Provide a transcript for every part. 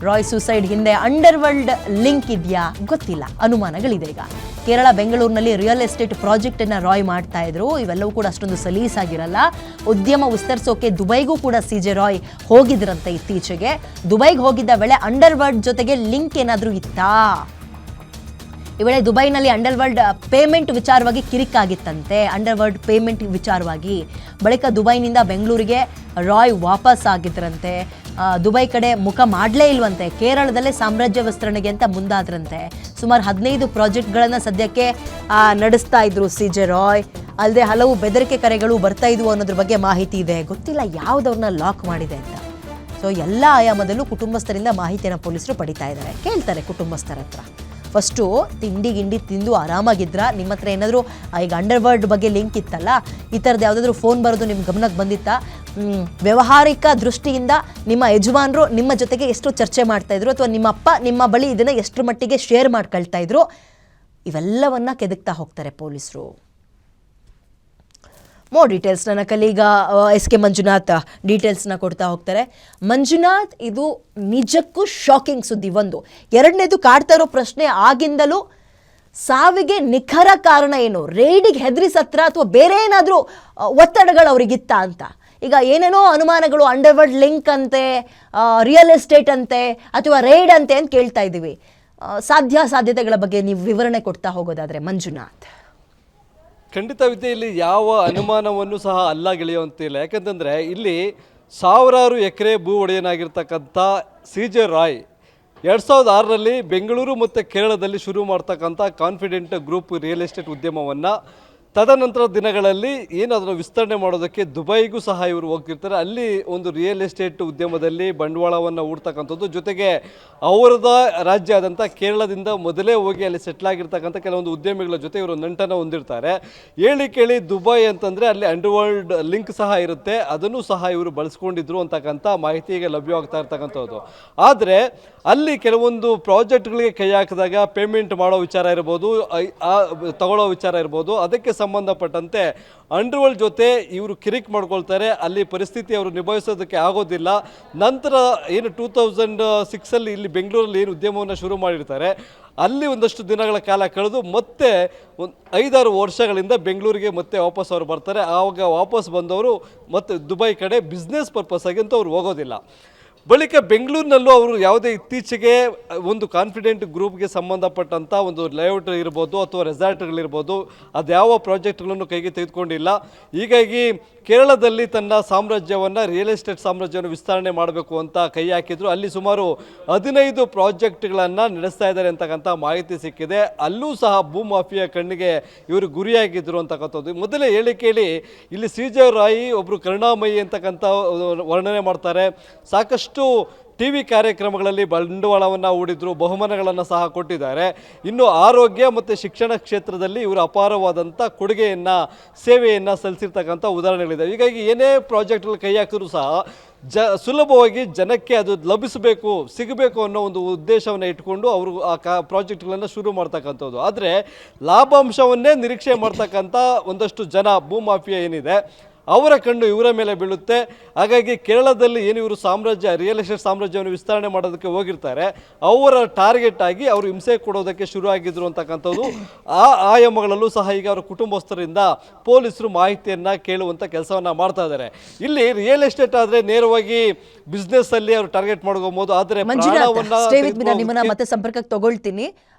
Roy suicide ಹಿಂದೆ underworld link ಇದೆಯಾ ಗೊತ್ತಿಲ್ಲ, ಅನುಮಾನಗಳಿದೆ. ಈಗ ಕೇರಳ ಬೆಂಗಳೂರಿನಲ್ಲಿ ರಿಯಲ್ ಎಸ್ಟೇಟ್ ಪ್ರಾಜೆಕ್ಟ್ ಅನ್ನ ರಾಯ್ ಮಾಡ್ತಾ ಇದ್ರು. ಇವೆಲ್ಲವೂ ಕೂಡ ಅಷ್ಟೊಂದು ಸಲೀಸಾಗಿರಲ್ಲ. ಉದ್ಯಮ ವಿಸ್ತರಿಸೋಕೆ ದುಬೈಗೂ ಕೂಡ ಸಿಜೆ ರಾಯ್ ಹೋಗಿದ್ರಂತೆ ಇತ್ತೀಚೆಗೆ. ದುಬೈಗೆ ಹೋಗಿದ್ದ ವೇಳೆ ಅಂಡರ್ವರ್ಲ್ಡ್ ಜೊತೆಗೆ ಲಿಂಕ್ ಏನಾದರೂ ಇತ್ತಾ? ಈ ವೇಳೆ ದುಬೈನಲ್ಲಿ ಅಂಡರ್ವರ್ಲ್ಡ್ ಪೇಮೆಂಟ್ ವಿಚಾರವಾಗಿ ಕಿರಿಕಾಗಿತ್ತಂತೆ, ಅಂಡರ್ವರ್ಲ್ಡ್ ಪೇಮೆಂಟ್ ವಿಚಾರವಾಗಿ. ಬಳಿಕ ದುಬೈನಿಂದ ಬೆಂಗಳೂರಿಗೆ ರಾಯ್ ವಾಪಸ್ ಆಗಿದ್ರಂತೆ. ದುಬೈ ಕಡೆ ಮುಖ ಮಾಡಲೇ ಇಲ್ವಂತೆ. ಕೇರಳದಲ್ಲೇ ಸಾಮ್ರಾಜ್ಯ ವಿಸ್ತರಣೆಗೆ ಅಂತ ಮುಂದಾದ್ರಂತೆ. ಸುಮಾರು 15 ಪ್ರಾಜೆಕ್ಟ್ಗಳನ್ನು ಸದ್ಯಕ್ಕೆ ನಡೆಸ್ತಾ ಇದ್ರು ಸಿಜೆ ರಾಯ್. ಅಲ್ಲದೆ ಹಲವು ಬೆದರಿಕೆ ಕರೆಗಳು ಬರ್ತಾ ಇದ್ವು ಅನ್ನೋದ್ರ ಬಗ್ಗೆ ಮಾಹಿತಿ ಇದೆ. ಗೊತ್ತಿಲ್ಲ ಯಾವುದವ್ರನ್ನ ಲಾಕ್ ಮಾಡಿದೆ ಅಂತ. ಸೊ ಎಲ್ಲ ಆಯಾಮದಲ್ಲೂ ಕುಟುಂಬಸ್ಥರಿಂದ ಮಾಹಿತಿಯನ್ನು ಪೊಲೀಸರು ಪಡಿತಾ ಇದ್ದಾರೆ. ಕೇಳ್ತಾರೆ ಕುಟುಂಬಸ್ಥರ ಹತ್ರ, ಫಸ್ಟು ತಿಂಡಿ ಗಿಂಡಿ ತಿಂದು ಆರಾಮಾಗಿದ್ರ, ನಿಮ್ಮ ಹತ್ರ ಏನಾದರೂ ಈಗ ಅಂಡರ್ವರ್ಲ್ಡ್ ಬಗ್ಗೆ ಲಿಂಕ್ ಇತ್ತಲ್ಲ, ಈ ಥರದ್ದು ಯಾವುದಾದ್ರೂ ಫೋನ್ ಬರೋದು ನಿಮ್ಮ ಗಮನಕ್ಕೆ ಬಂದಿತ್ತಾ? ವ್ಯಾವಹಾರಿಕ ದೃಷ್ಟಿಯಿಂದ ನಿಮ್ಮ ಯಜಮಾನರು ನಿಮ್ಮ ಜೊತೆಗೆ ಎಷ್ಟು ಚರ್ಚೆ ಮಾಡ್ತಾಯಿದ್ರು, ಅಥವಾ ನಿಮ್ಮ ಅಪ್ಪ ನಿಮ್ಮ ಬಳಿ ಇದನ್ನು ಎಷ್ಟರ ಮಟ್ಟಿಗೆ ಶೇರ್ ಮಾಡ್ಕೊಳ್ತಾ ಇದ್ರು? ಇವೆಲ್ಲವನ್ನ ಕೆದಕ್ತಾ ಹೋಗ್ತಾರೆ ಪೊಲೀಸರು. ಮೋರ್ ಡೀಟೇಲ್ಸ್ ನನ್ನ ಕಲೀಗ SK ಮಂಜುನಾಥ್ ಡೀಟೇಲ್ಸ್ನ ಕೊಡ್ತಾ ಹೋಗ್ತಾರೆ. ಮಂಜುನಾಥ್, ಇದು ನಿಜಕ್ಕೂ ಶಾಕಿಂಗ್ ಸುದ್ದಿ. ಒಂದು. ಎರಡನೇದು, ಕಾಡ್ತಾ ಇರೋ ಪ್ರಶ್ನೆ ಆಗಿಂದಲೂ ಸಾವಿಗೆ ನಿಖರ ಕಾರಣ ಏನು? ರೇಡಿಗೆ ಹೆದರಿ ಸತ್ರ ಅಥವಾ ಬೇರೆ ಏನಾದರೂ ಒತ್ತಡಗಳು ಅವ್ರಿಗಿತ್ತ ಅಂತ. ಈಗ ಏನೇನೋ ಅನುಮಾನಗಳು, ಅಂಡರ್ವರ್ಲ್ಡ್ ಲಿಂಕ್ ಅಂತೆ, ರಿಯಲ್ ಎಸ್ಟೇಟ್ ಅಂತೆ, ಅಥವಾ ರೇಡ್ ಅಂತೆ ಅಂತ ಕೇಳ್ತಾ ಇದ್ದೀವಿ. ಸಾಧ್ಯತೆಗಳ ಬಗ್ಗೆ ನೀವು ವಿವರಣೆ ಕೊಡ್ತಾ ಹೋಗೋದಾದರೆ ಮಂಜುನಾಥ್. ಖಂಡಿತ ವಿದ್ಯೆ, ಇಲ್ಲಿ ಯಾವ ಅನುಮಾನವನ್ನು ಸಹ ಅಲ್ಲಗೆಳೆಯುವಂತಿಲ್ಲ. ಯಾಕಂತಂದರೆ ಇಲ್ಲಿ ಸಾವಿರಾರು ಎಕರೆ ಭೂ ಒಡೆಯನಾಗಿರ್ತಕ್ಕಂಥ ಸಿಜೆ ರಾಯ್ 2006ರಲ್ಲಿ ಬೆಂಗಳೂರು ಮತ್ತು ಕೇರಳದಲ್ಲಿ ಶುರು ಮಾಡ್ತಕ್ಕಂಥ ಕಾನ್ಫಿಡೆಂಟ್ ಗ್ರೂಪ್ ರಿಯಲ್ ಎಸ್ಟೇಟ್ ಉದ್ಯಮವನ್ನು ತದನಂತರ ದಿನಗಳಲ್ಲಿ ಏನಾದರೂ ವಿಸ್ತರಣೆ ಮಾಡೋದಕ್ಕೆ ದುಬೈಗೂ ಸಹ ಇವರು ಹೋಗ್ತಿರ್ತಾರೆ. ಅಲ್ಲಿ ಒಂದು ರಿಯಲ್ ಎಸ್ಟೇಟ್ ಉದ್ಯಮದಲ್ಲಿ ಬಂಡವಾಳವನ್ನು ಹೂಡ್ತಕ್ಕಂಥದ್ದು, ಜೊತೆಗೆ ಅವರದ ರಾಜ್ಯ ಆದಂಥ ಕೇರಳದಿಂದ ಮೊದಲೇ ಹೋಗಿ ಅಲ್ಲಿ ಸೆಟ್ಲ್ ಆಗಿರ್ತಕ್ಕಂಥ ಕೆಲವೊಂದು ಉದ್ಯಮಿಗಳ ಜೊತೆ ಇವರು ನಂಟನ್ನು ಹೊಂದಿರ್ತಾರೆ. ಕೇಳಿ ದುಬೈ ಅಂತಂದರೆ ಅಲ್ಲಿ ಅಂಡರ್ವರ್ಲ್ಡ್ ಲಿಂಕ್ ಸಹ ಇರುತ್ತೆ, ಅದನ್ನು ಸಹ ಇವರು ಬಳಸ್ಕೊಂಡಿದ್ರು ಅಂತಕ್ಕಂಥ ಮಾಹಿತಿಗೆ ಲಭ್ಯವಾಗ್ತಾ ಇರ್ತಕ್ಕಂಥದ್ದು. ಆದರೆ ಅಲ್ಲಿ ಕೆಲವೊಂದು ಪ್ರಾಜೆಕ್ಟ್ಗಳಿಗೆ ಕೈ ಹಾಕಿದಾಗ ಪೇಮೆಂಟ್ ಮಾಡೋ ವಿಚಾರ ಇರ್ಬೋದು, ತಗೊಳ್ಳೋ ವಿಚಾರ ಇರ್ಬೋದು, ಅದಕ್ಕೆ ಸಂಬಂಧಪಟ್ಟಂತೆ ಅಂಡರ್ವರ್ಲ್ಡ್ ಜೊತೆ ಇವರು ಕಿರಿಕ್ ಮಾಡ್ಕೊಳ್ತಾರೆ. ಅಲ್ಲಿ ಪರಿಸ್ಥಿತಿ ಅವರು ನಿಭಾಯಿಸೋದಕ್ಕೆ ಆಗೋದಿಲ್ಲ. ನಂತರ ಏನು 2006ಅಲ್ಲಿ ಇಲ್ಲಿ ಬೆಂಗಳೂರಲ್ಲಿ ಏನು ಉದ್ಯಮವನ್ನು ಶುರು ಮಾಡಿರ್ತಾರೆ, ಅಲ್ಲಿ ಒಂದಷ್ಟು ದಿನಗಳ ಕಾಲ ಕಳೆದು ಮತ್ತೆ 5-6 ವರ್ಷಗಳಿಂದ ಬೆಂಗಳೂರಿಗೆ ಮತ್ತೆ ವಾಪಸ್ ಅವರು ಬರ್ತಾರೆ. ಆವಾಗ ವಾಪಸ್ ಬಂದವರು ಮತ್ತೆ ದುಬೈ ಕಡೆ ಬಿಸ್ನೆಸ್ ಪರ್ಪಸ್ ಆಗಿ ಅಂತ ಅವ್ರು ಹೋಗೋದಿಲ್ಲ. ಬಳಿಕ ಬೆಂಗಳೂರಿನಲ್ಲೂ ಅವರು ಯಾವುದೇ ಇತ್ತೀಚೆಗೆ ಒಂದು ಕಾನ್ಫಿಡೆಂಟ್ ಗ್ರೂಪ್ಗೆ ಸಂಬಂಧಪಟ್ಟಂಥ ಒಂದು ಲೇಔಟ್ ಇರ್ಬೋದು ಅಥವಾ ರೆಸಾರ್ಟ್ಗಳಿರ್ಬೋದು, ಅದ್ಯಾವ ಪ್ರಾಜೆಕ್ಟ್ಗಳನ್ನು ಕೈಗೆ ತೆಗೆದುಕೊಂಡಿಲ್ಲ. ಹೀಗಾಗಿ ಕೇರಳದಲ್ಲಿ ತನ್ನ ಸಾಮ್ರಾಜ್ಯವನ್ನು, ರಿಯಲ್ ಎಸ್ಟೇಟ್ ಸಾಮ್ರಾಜ್ಯವನ್ನು ವಿಸ್ತರಣೆ ಮಾಡಬೇಕು ಅಂತ ಕೈ ಹಾಕಿದ್ರು. ಅಲ್ಲಿ ಸುಮಾರು 15 ಪ್ರಾಜೆಕ್ಟ್ಗಳನ್ನು ನಡೆಸ್ತಾ ಇದ್ದಾರೆ ಅಂತಕ್ಕಂಥ ಮಾಹಿತಿ ಸಿಕ್ಕಿದೆ. ಅಲ್ಲೂ ಸಹ ಭೂ ಮಾಫಿಯಾ ಕಣ್ಣಿಗೆ ಇವರು ಗುರಿಯಾಗಿದ್ದರು ಅಂತಕ್ಕಂಥದ್ದು. ಮೊದಲೇ ಕೇಳಿ ಇಲ್ಲಿ ಸಿಜೆ ರಾಯ್ ಒಬ್ಬರು ಕರುಣಾಮಯಿ ಅಂತಕ್ಕಂಥ ವರ್ಣನೆ ಮಾಡ್ತಾರೆ. ಸಾಕಷ್ಟು TV ಕಾರ್ಯಕ್ರಮಗಳಲ್ಲಿ ಬಂಡವಾಳವನ್ನು ಹೂಡಿದ್ರು, ಬಹುಮಾನಗಳನ್ನು ಸಹ ಕೊಟ್ಟಿದ್ದಾರೆ. ಇನ್ನು ಆರೋಗ್ಯ ಮತ್ತು ಶಿಕ್ಷಣ ಕ್ಷೇತ್ರದಲ್ಲಿ ಇವರು ಅಪಾರವಾದಂಥ ಕೊಡುಗೆಯನ್ನು, ಸೇವೆಯನ್ನು ಸಲ್ಲಿಸಿರ್ತಕ್ಕಂಥ ಉದಾಹರಣೆಗಳಿದೆ. ಹೀಗಾಗಿ ಏನೇ ಪ್ರಾಜೆಕ್ಟ್ಗಳು ಕೈ ಹಾಕಿದ್ರು ಸಹ ಸುಲಭವಾಗಿ ಜನಕ್ಕೆ ಅದು ಲಭಿಸಬೇಕು, ಸಿಗಬೇಕು ಅನ್ನೋ ಒಂದು ಉದ್ದೇಶವನ್ನು ಇಟ್ಕೊಂಡು ಅವರು ಆ ಪ್ರಾಜೆಕ್ಟ್ಗಳನ್ನು ಶುರು ಮಾಡ್ತಕ್ಕಂಥದ್ದು. ಆದರೆ ಲಾಭಾಂಶವನ್ನೇ ನಿರೀಕ್ಷೆ ಮಾಡ್ತಕ್ಕಂಥ ಒಂದಷ್ಟು ಜನ ಭೂಮಾಫಿಯಾ ಏನಿದೆ, ಅವರ ಕಣ್ಣು ಇವರ ಮೇಲೆ ಬೀಳುತ್ತೆ. ಹಾಗಾಗಿ ಕೇರಳದಲ್ಲಿ ಏನು ಇವರು ರಿಯಲ್ ಎಸ್ಟೇಟ್ ಸಾಮ್ರಾಜ್ಯವನ್ನು ವಿಸ್ತರಣೆ ಮಾಡೋದಕ್ಕೆ ಹೋಗಿರ್ತಾರೆ, ಅವರ ಟಾರ್ಗೆಟ್ ಆಗಿ ಅವರು ಹಿಂಸೆ ಕೊಡೋದಕ್ಕೆ ಶುರು ಆಗಿದ್ರು ಅಂತಕ್ಕಂಥದ್ದು. ಆ ಆಯಾಮಗಳಲ್ಲೂ ಸಹ ಈಗ ಅವರ ಕುಟುಂಬಸ್ಥರಿಂದ ಪೊಲೀಸರು ಮಾಹಿತಿಯನ್ನು ಕೇಳುವಂಥ ಕೆಲಸವನ್ನು ಮಾಡ್ತಾ ಇದ್ದಾರೆ. ಇಲ್ಲಿ ರಿಯಲ್ ಎಸ್ಟೇಟ್ ಆದರೆ ನೇರವಾಗಿ ಬಿಸ್ನೆಸ್ ಅಲ್ಲಿ ಅವರು ಟಾರ್ಗೆಟ್ ಮಾಡ್ಕೋಬಹುದು. ಆದರೆ ನಿಮ್ಮನ್ನ ಮತ್ತೆ ಸಂಪರ್ಕಕ್ಕೆ ತಗೊಳ್ತೀನಿ.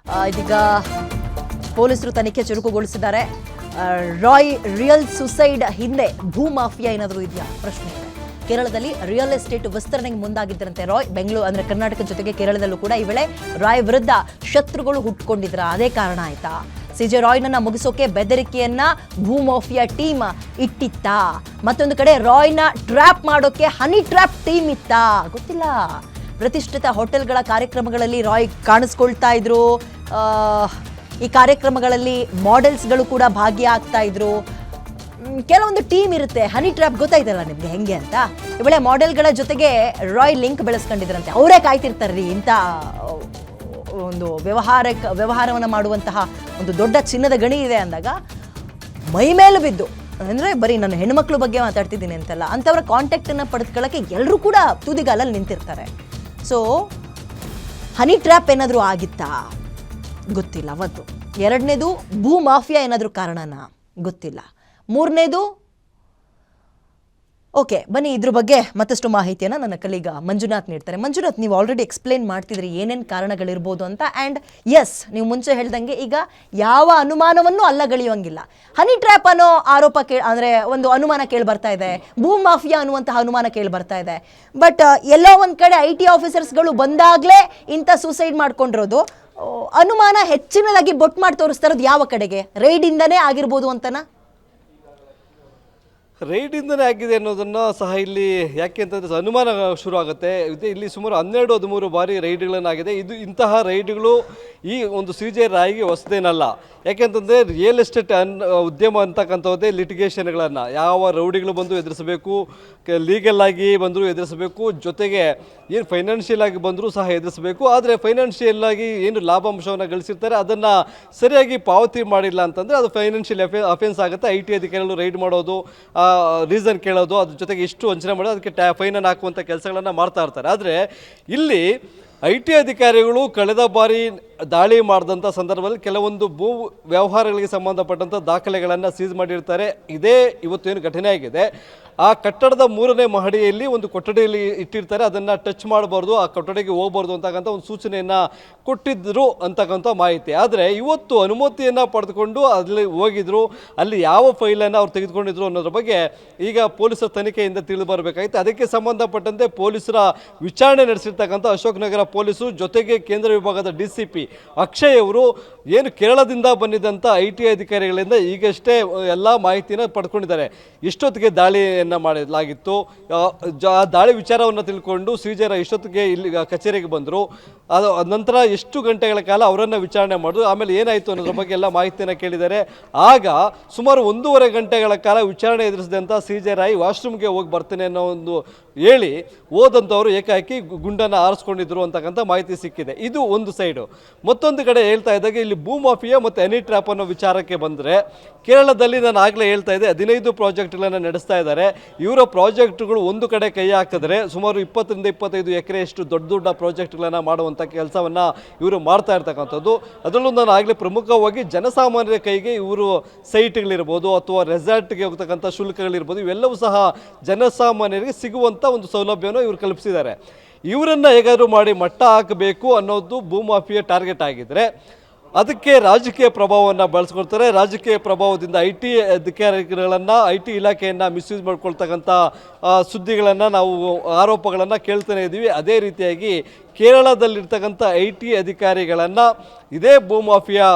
ಇದೀಗ ಪೊಲೀಸರು ತನಿಖೆ ಚುರುಕುಗೊಳಿಸಿದ್ದಾರೆ. ರಾಯ್ ರಿಯಲ್ ಸುಸೈಡ್ ಹಿಂದೆ ಭೂ ಮಾಫಿಯಾ ಏನಾದರೂ ಇದೆಯಾ ಪ್ರಶ್ನೆ ಇದೆ. ಕೇರಳದಲ್ಲಿ ರಿಯಲ್ ಎಸ್ಟೇಟ್ ವಿಸ್ತರಣೆಗೆ ಮುಂದಾಗಿದ್ದರಂತೆ ರಾಯ್. ಬೆಂಗಳೂರು ಅಂದರೆ ಕರ್ನಾಟಕ ಜೊತೆಗೆ ಕೇರಳದಲ್ಲೂ ಕೂಡ ಈ ವೇಳೆ ರಾಯ್ ವಿರುದ್ಧ ಶತ್ರುಗಳು ಹುಟ್ಟುಕೊಂಡಿದ್ರ, ಅದೇ ಕಾರಣ ಆಯ್ತಾ? ಸಿಜೆ ರಾಯ್ನನ್ನ ಮುಗಿಸೋಕೆ ಬೆದರಿಕೆಯನ್ನ ಭೂ ಮಾಫಿಯಾ ಟೀಮ್ ಇಟ್ಟಿತ್ತಾ? ಮತ್ತೊಂದು ಕಡೆ ರಾಯ್ನ ಟ್ರ್ಯಾಪ್ ಮಾಡೋಕೆ ಹನಿ ಟ್ರ್ಯಾಪ್ ಟೀಮ್ ಇತ್ತಾ? ಗೊತ್ತಿಲ್ಲ. ಪ್ರತಿಷ್ಠಿತ ಹೋಟೆಲ್ಗಳ ಕಾರ್ಯಕ್ರಮಗಳಲ್ಲಿ ರಾಯ್ ಕಾಣಿಸ್ಕೊಳ್ತಾ ಇದ್ರು. ಈ ಕಾರ್ಯಕ್ರಮಗಳಲ್ಲಿ ಮಾಡೆಲ್ಸ್ಗಳು ಕೂಡ ಭಾಗಿಯಾಗ್ತಾ ಇದ್ರು. ಕೆಲವೊಂದು ಟೀಮ್ ಇರುತ್ತೆ. ಹನಿ ಟ್ರ್ಯಾಪ್ ಗೊತ್ತಾಯ್ತಲ್ಲ ನಿಮಗೆ ಹೆಂಗೆ ಅಂತ. ಈ ವೇಳೆ ಮಾಡೆಲ್ಗಳ ಜೊತೆಗೆ ರಾಯ್ ಲಿಂಕ್ ಬೆಳೆಸ್ಕೊಂಡಿದ್ರಂತೆ. ಅವರೇ ಕಾಯ್ತಿರ್ತಾರ್ರಿ ಇಂಥ ಒಂದು ವ್ಯವಹಾರವನ್ನು ಮಾಡುವಂತಹ ಒಂದು ದೊಡ್ಡ ಚಿನ್ನದ ಗಣಿ ಇದೆ ಅಂದಾಗ ಮೈ ಮೇಲೆ ಬಿದ್ದು, ಅಂದರೆ ಬರೀ ನಾನು ಹೆಣ್ಮಕ್ಳ ಬಗ್ಗೆ ಮಾತಾಡ್ತಿದ್ದೀನಿ ಅಂತಲ್ಲ, ಅಂಥವ್ರ ಕಾಂಟ್ಯಾಕ್ಟನ್ನು ಪಡೆದುಕೊಳ್ಳೋಕ್ಕೆ ಎಲ್ಲರೂ ಕೂಡ ತುದಿಗಾಲಲ್ಲಿ ನಿಂತಿರ್ತಾರೆ. ಸೊ ಹನಿ ಟ್ರ್ಯಾಪ್ ಏನಾದರೂ ಆಗಿತ್ತಾ ಗೊತ್ತಿಲ್ಲ ಒಂದು. ಎರಡನೇದು ಭೂ ಮಾಫಿಯಾ ಏನಾದರೂ ಕಾರಣನಾ ಗೊತ್ತಿಲ್ಲ. ಮೂರನೇದು ಓಕೆ, ಬನ್ನಿ ಇದ್ರ ಬಗ್ಗೆ ಮತ್ತಷ್ಟು ಮಾಹಿತಿಯನ್ನು ನನ್ನ ಕಲೀಗ ಮಂಜುನಾಥ್ ನೀಡ್ತಾರೆ. ಮಂಜುನಾಥ್, ನೀವು ಆಲ್ರೆಡಿ ಎಕ್ಸ್ಪ್ಲೇನ್ ಮಾಡ್ತಿದ್ರಿ ಏನೇನು ಕಾರಣಗಳಿರ್ಬೋದು ಅಂತ. ಆ್ಯಂಡ್ ಎಸ್, ನೀವು ಮುಂಚೆ ಹೇಳ್ದಂಗೆ ಈಗ ಯಾವ ಅನುಮಾನವನ್ನು ಅಲ್ಲಗಳೆಯುವಂಗಿಲ್ಲ. ಹನಿ ಟ್ರ್ಯಾಪ್ ಅನ್ನೋ ಆರೋಪ ಅಂದರೆ ಒಂದು ಅನುಮಾನ ಕೇಳಿ ಬರ್ತಾ ಇದೆ, ಭೂ ಮಾಫಿಯಾ ಅನ್ನುವಂತಹ ಅನುಮಾನ ಕೇಳಿ ಬರ್ತಾ ಇದೆ. ಬಟ್ ಎಲ್ಲೋ ಒಂದು ಕಡೆ IT ಆಫೀಸರ್ಸ್ಗಳು ಬಂದಾಗಲೇ ಇಂಥ ಸೂಸೈಡ್ ಮಾಡ್ಕೊಂಡಿರೋದು, ಅನುಮಾನ ಹೆಚ್ಚಿನದಾಗಿ ಬೊಟ್ಟು ಮಾಡಿ ತೋರಿಸ್ತಾ ಇರೋದು ಯಾವ ಕಡೆಗೆ? ರೈಡಿಂದನೇ ಆಗಿರ್ಬೋದು ಅಂತನಾ? ರೈಡಿಂದನೇ ಆಗಿದೆ ಅನ್ನೋದನ್ನು ಸಹ ಇಲ್ಲಿ ಯಾಕೆ ಅಂತಂದರೆ ಅನುಮಾನ ಶುರು ಆಗುತ್ತೆ. ಇಲ್ಲಿ ಸುಮಾರು 12-13 ಬಾರಿ ರೈಡ್ಗಳನ್ನಾಗಿದೆ. ಇಂತಹ ರೈಡ್ಗಳು ಈ ಒಂದು CJ ರಾಯ್ಗೆ ಹೊಸದೇನಲ್ಲ. ಯಾಕೆಂತಂದರೆ ರಿಯಲ್ ಎಸ್ಟೇಟ್ ಉದ್ಯಮ ಅಂತಕ್ಕಂಥದ್ದೇ ಲಿಟಿಗೇಷನ್ಗಳನ್ನು ಯಾವ ರೌಡಿಗಳು ಬಂದು ಎದುರಿಸಬೇಕು, ಲೀಗಲ್ ಆಗಿ ಬಂದರೂ ಎದುರಿಸಬೇಕು, ಜೊತೆಗೆ ಏನು ಫೈನಾನ್ಷಿಯಲ್ ಆಗಿ ಬಂದರೂ ಸಹ ಎದುರಿಸಬೇಕು. ಆದರೆ ಫೈನಾನ್ಷಿಯಲ್ ಆಗಿ ಏನು ಲಾಭಾಂಶವನ್ನು ಗಳಿಸಿರ್ತಾರೆ ಅದನ್ನು ಸರಿಯಾಗಿ ಪಾವತಿ ಮಾಡಿಲ್ಲ ಅಂತಂದರೆ ಅದು ಫೈನಾನ್ಷಿಯಲ್ ಅಫೆನ್ಸ್ ಆಗುತ್ತೆ. IT ಅಧಿಕಾರಿಗಳು ರೈಡ್ ಮಾಡೋದು, ರೀಸನ್ ಕೇಳೋದು, ಅದ್ರ ಜೊತೆಗೆ ಇಷ್ಟು ವಂಚನೆ ಮಾಡೋದು, ಅದಕ್ಕೆ ಫೈನನ್ನು ಹಾಕುವಂಥ ಕೆಲಸಗಳನ್ನು ಮಾಡ್ತಾ ಇರ್ತಾರೆ. ಆದರೆ ಇಲ್ಲಿ IT ಅಧಿಕಾರಿಗಳು ಕಳೆದ ಬಾರಿ ದಾಳಿ ಮಾಡಿದಂಥ ಸಂದರ್ಭದಲ್ಲಿ ಕೆಲವೊಂದು ಭೂ ವ್ಯವಹಾರಗಳಿಗೆ ಸಂಬಂಧಪಟ್ಟಂಥ ದಾಖಲೆಗಳನ್ನು ಸೀಸ್ ಮಾಡಿರ್ತಾರೆ. ಇದೇ ಇವತ್ತು ಏನು ಘಟನೆ ಆಗಿದೆ, ಆ ಕಟ್ಟಡದ 3ನೇ ಮಹಡಿಯಲ್ಲಿ ಒಂದು ಕೊಠಡಿಯಲ್ಲಿ ಇಟ್ಟಿರ್ತಾರೆ, ಅದನ್ನು ಟಚ್ ಮಾಡಬಾರ್ದು, ಆ ಕೊಠಡಿಗೆ ಹೋಗ್ಬಾರ್ದು ಅಂತಕ್ಕಂಥ ಒಂದು ಸೂಚನೆಯನ್ನು ಕೊಟ್ಟಿದ್ದರು ಅಂತಕ್ಕಂಥ ಮಾಹಿತಿ. ಆದರೆ ಇವತ್ತು ಅನುಮತಿಯನ್ನು ಪಡೆದುಕೊಂಡು ಅಲ್ಲಿ ಹೋಗಿದ್ರು, ಅಲ್ಲಿ ಯಾವ ಫೈಲನ್ನು ಅವ್ರು ತೆಗೆದುಕೊಂಡಿದ್ರು ಅನ್ನೋದ್ರ ಬಗ್ಗೆ ಈಗ ಪೊಲೀಸರ ತನಿಖೆಯಿಂದ ತಿಳಿದು ಬರಬೇಕಾಗಿತ್ತು. ಅದಕ್ಕೆ ಸಂಬಂಧಪಟ್ಟಂತೆ ಪೊಲೀಸರ ವಿಚಾರಣೆ ನಡೆಸಿರ್ತಕ್ಕಂಥ ಅಶೋಕ್ ನಗರ ಪೊಲೀಸರು ಜೊತೆಗೆ ಕೇಂದ್ರ ವಿಭಾಗದ DCP ಅಕ್ಷಯ್ ಅವರು ಏನು ಕೇರಳದಿಂದ ಬಂದಿದ್ದಂಥ IT ಅಧಿಕಾರಿಗಳಿಂದ ಈಗಷ್ಟೇ ಎಲ್ಲ ಮಾಹಿತಿನ ಪಡ್ಕೊಂಡಿದ್ದಾರೆ. ಇಷ್ಟೊತ್ತಿಗೆ ದಾಳಿಯನ್ನು ಮಾಡಲಾಗಿತ್ತು, ಆ ದಾಳಿ ವಿಚಾರವನ್ನು ತಿಳ್ಕೊಂಡು CJ ರಾಯ್ ಇಷ್ಟೊತ್ತಿಗೆ ಇಲ್ಲಿ ಕಚೇರಿಗೆ ಬಂದರು. ಅದು ನಂತರ ಎಷ್ಟು ಗಂಟೆಗಳ ಕಾಲ ಅವರನ್ನು ವಿಚಾರಣೆ ಮಾಡೋದು, ಆಮೇಲೆ ಏನಾಯಿತು ಅನ್ನೋದ್ರ ಬಗ್ಗೆ ಎಲ್ಲ ಮಾಹಿತಿಯನ್ನು ಕೇಳಿದ್ದಾರೆ. ಆಗ ಸುಮಾರು 1.5 ಗಂಟೆಗಳ ಕಾಲ ವಿಚಾರಣೆ ಎದುರಿಸಿದಂಥ CJ ರಾಯ್ ವಾಶ್ರೂಮ್ಗೆ ಹೋಗಿ ಬರ್ತೇನೆ ಅನ್ನೋ ಒಂದು ಹೇಳಿ ಹೋದಂಥವರು ಏಕಾಏಕಿ ಗುಂಡನ್ನು ಆರಿಸ್ಕೊಂಡಿದ್ರು ಅಂತಕ್ಕಂಥ ಮಾಹಿತಿ ಸಿಕ್ಕಿದೆ. ಇದು ಒಂದು ಸೈಡು. ಮತ್ತೊಂದು ಕಡೆ ಹೇಳ್ತಾ ಇದ್ದಾಗ ಇಲ್ಲಿ ಭೂ ಮಾಫಿಯಾ ಮತ್ತು ಹನಿ ಟ್ರ್ಯಾಪ್ ಅನ್ನೋ ವಿಚಾರಕ್ಕೆ ಬಂದರೆ, ಕೇರಳದಲ್ಲಿ ನಾನು ಆಗಲೇ ಹೇಳ್ತಾ ಇದ್ದೆ 15 ಪ್ರಾಜೆಕ್ಟ್ಗಳನ್ನು ನಡೆಸ್ತಾ ಇದ್ದಾರೆ. ಇವರ ಪ್ರಾಜೆಕ್ಟ್ಗಳು ಒಂದು ಕಡೆ ಕೈ ಹಾಕಿದ್ರೆ ಸುಮಾರು 20-25 ಎಕರೆಯಷ್ಟು ದೊಡ್ಡ ಪ್ರಾಜೆಕ್ಟ್ಗಳನ್ನು ಮಾಡುವಂಥ ಕೆಲಸವನ್ನು ಇವರು ಮಾಡ್ತಾ ಇರ್ತಕ್ಕಂಥದ್ದು. ಅದರಲ್ಲೂ ನಾನು ಆಗಲೇ ಪ್ರಮುಖವಾಗಿ ಜನಸಾಮಾನ್ಯರ ಕೈಗೆ ಇವರು ಸೈಟ್ಗಳಿರ್ಬೋದು ಅಥವಾ ರೆಸಾರ್ಟ್ಗೆ ಹೋಗ್ತಕ್ಕಂಥ ಶುಲ್ಕಗಳಿರ್ಬೋದು, ಇವೆಲ್ಲವೂ ಸಹ ಜನಸಾಮಾನ್ಯರಿಗೆ ಸಿಗುವಂಥ ಒಂದು ಸೌಲಭ್ಯವನ್ನು ಇವರು ಕಲ್ಪಿಸಿದ್ದಾರೆ. ಇವರನ್ನು ಹೇಗಾದರೂ ಮಾಡಿ ಮಟ್ಟ ಹಾಕಬೇಕು ಅನ್ನೋದು ಭೂಮಾಫಿಯಾ ಟಾರ್ಗೆಟ್ ಆಗಿದ್ದರೆ ಅದಕ್ಕೆ ರಾಜಕೀಯ ಪ್ರಭಾವವನ್ನು ಬಳಸ್ಕೊಳ್ತಾರೆ. ರಾಜಕೀಯ ಪ್ರಭಾವದಿಂದ IT ಅಧಿಕಾರಿಗಳನ್ನು, IT ಇಲಾಖೆಯನ್ನು ಮಿಸ್ಯೂಸ್ ಮಾಡ್ಕೊಳ್ತಕ್ಕಂಥ ಸುದ್ದಿಗಳನ್ನು ನಾವು, ಆರೋಪಗಳನ್ನು ಕೇಳ್ತಾನೆ ಇದ್ದೀವಿ. ಅದೇ ರೀತಿಯಾಗಿ ಕೇರಳದಲ್ಲಿರ್ತಕ್ಕಂಥ IT ಅಧಿಕಾರಿಗಳನ್ನು ಇದೇ ಭೂಮಾಫಿಯಾ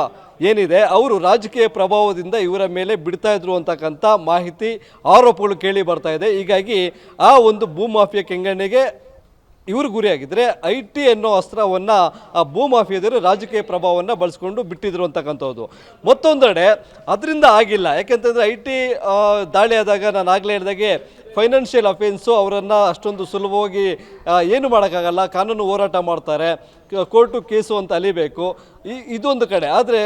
ಏನಿದೆ ಅವರು ರಾಜಕೀಯ ಪ್ರಭಾವದಿಂದ ಇವರ ಮೇಲೆ ಬಿಡ್ತಾ ಇದ್ರು ಅಂತಕ್ಕಂಥ ಮಾಹಿತಿ, ಆರೋಪಗಳು ಕೇಳಿ ಬರ್ತಾ ಇದೆ. ಹೀಗಾಗಿ ಆ ಒಂದು ಭೂಮಾಫಿಯಾ ಕೆಂಗಣ್ಣಿಗೆ ಇವರು ಗುರಿಯಾಗಿದ್ದರೆ IT ಅನ್ನೋ ಅಸ್ತ್ರವನ್ನು ಆ ಭೂಮಾಫಿಯಾದರು ರಾಜಕೀಯ ಪ್ರಭಾವವನ್ನು ಬಳಸ್ಕೊಂಡು ಬಿಟ್ಟಿದ್ರು ಅಂತಕ್ಕಂಥದ್ದು. ಮತ್ತೊಂದೆಡೆ ಅದರಿಂದ ಆಗಿಲ್ಲ. ಯಾಕೆಂತಂದರೆ IT ದಾಳಿ ಆದಾಗ ನಾನು ಆಗಲೇ ಹೇಳಿದಾಗೆ ಫೈನಾನ್ಷಿಯಲ್ ಅಫೆನ್ಸು, ಅವರನ್ನು ಅಷ್ಟೊಂದು ಸುಲಭವಾಗಿ ಏನು ಮಾಡೋಕ್ಕಾಗಲ್ಲ, ಕಾನೂನು ಹೋರಾಟ ಮಾಡ್ತಾರೆ, ಕೋರ್ಟು ಕೇಸು ಅಂತ ಅಲಿಬೇಕು, ಇದೊಂದು ಕಡೆ. ಆದರೆ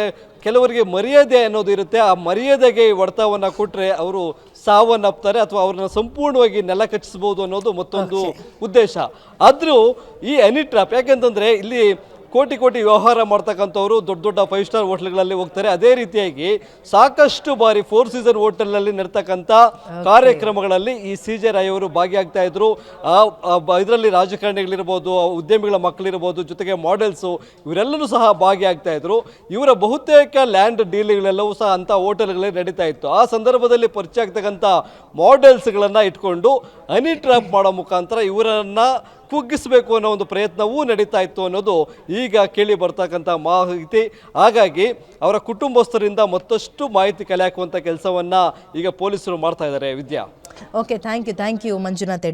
ಕೆಲವರಿಗೆ ಮರ್ಯಾದೆ ಅನ್ನೋದು ಇರುತ್ತೆ, ಆ ಮರ್ಯಾದೆಗೆ ಹೊಡೆತವನ್ನು ಕೊಟ್ಟರೆ ಅವರು ಸಾವನ್ನಪ್ತಾರೆ ಅಥವಾ ಅವ್ರನ್ನ ಸಂಪೂರ್ಣವಾಗಿ ನೆಲ ಕಚ್ಚಿಸ್ಬೋದು ಅನ್ನೋದು ಮತ್ತೊಂದು ಉದ್ದೇಶ. ಆದರೂ ಈ ಹನಿ ಟ್ರ್ಯಾಪ್, ಯಾಕೆಂತಂದರೆ ಇಲ್ಲಿ ಕೋಟಿ ವ್ಯವಹಾರ ಮಾಡ್ತಕ್ಕಂಥವ್ರು ದೊಡ್ಡ 5 ಸ್ಟಾರ್ ಹೋಟ್ಲ್ಗಳಲ್ಲಿ ಹೋಗ್ತಾರೆ. ಅದೇ ರೀತಿಯಾಗಿ ಸಾಕಷ್ಟು ಬಾರಿ 4 ಸೀಸನ್ ಹೋಟೆಲ್ನಲ್ಲಿ ನಡ್ತಕ್ಕಂಥ ಕಾರ್ಯಕ್ರಮಗಳಲ್ಲಿ ಈ CJ ರಾಯ್ ಅವರು ಭಾಗಿಯಾಗ್ತಾ ಇದ್ರು. ಇದರಲ್ಲಿ ರಾಜಕಾರಣಿಗಳಿರ್ಬೋದು, ಉದ್ಯಮಿಗಳ ಮಕ್ಕಳಿರ್ಬೋದು, ಜೊತೆಗೆ ಮಾಡೆಲ್ಸು, ಇವರೆಲ್ಲರೂ ಸಹ ಭಾಗಿಯಾಗ್ತಾ ಇದ್ರು. ಇವರ ಬಹುತೇಕ ಲ್ಯಾಂಡ್ ಡೀಲ್ಗಳೆಲ್ಲವೂ ಸಹ ಅಂಥ ಹೋಟೆಲ್ಗಳೇ ನಡೀತಾ ಇತ್ತು. ಆ ಸಂದರ್ಭದಲ್ಲಿ ಪರಿಚಯ ಆಗ್ತಕ್ಕಂಥ ಮಾಡೆಲ್ಸ್ಗಳನ್ನು ಇಟ್ಕೊಂಡು ಹನಿ ಟ್ರ್ಯಾಪ್ ಮಾಡೋ ಮುಖಾಂತರ ಇವರನ್ನು ಕುಗ್ಗಿಸಬೇಕು ಅನ್ನೋ ಒಂದು ಪ್ರಯತ್ನವೂ ನಡೀತಾ ಇತ್ತು ಅನ್ನೋದು ಈಗ ಕೇಳಿ ಬರ್ತಕ್ಕಂಥ ಮಾಹಿತಿ. ಹಾಗಾಗಿ ಅವರ ಕುಟುಂಬಸ್ಥರಿಂದ ಮತ್ತಷ್ಟು ಮಾಹಿತಿ ಕಲೆ ಹಾಕುವಂಥ ಕೆಲಸವನ್ನು ಈಗ ಪೊಲೀಸರು ಮಾಡ್ತಾ ಇದ್ದಾರೆ. ವಿದ್ಯಾ, ಓಕೆ, ಥ್ಯಾಂಕ್ ಯು ಮಂಜುನಾಥ್.